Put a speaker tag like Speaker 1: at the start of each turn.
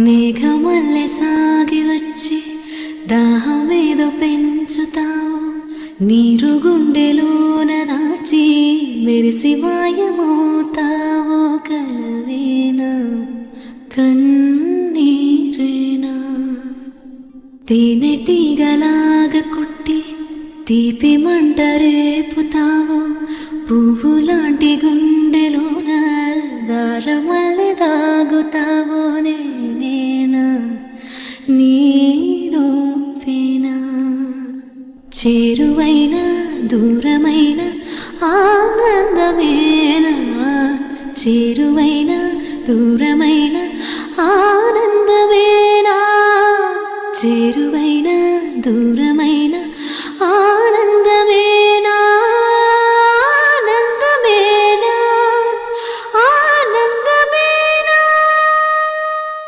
Speaker 1: మేఘమల్లె సాగి వచ్చి దాహమేదో పెంచుతావు, నీరు గుండెలోన దాచి మెరిసి మాయమవుతావో, కలవేనా కన్నీరేనా? తేనెటీగలాగ కుట్టి తీపి మంట రేపుతావు, పువ్వులాంటి గుండెలోన దారమల్లె దాగుతావో, నేనేనా నీరూపేనా? చేరువైన దూరమైన ఆనందమేనా? చేరువైన దూరమైన ఆనందమేనా? చేరువైన దూరమైన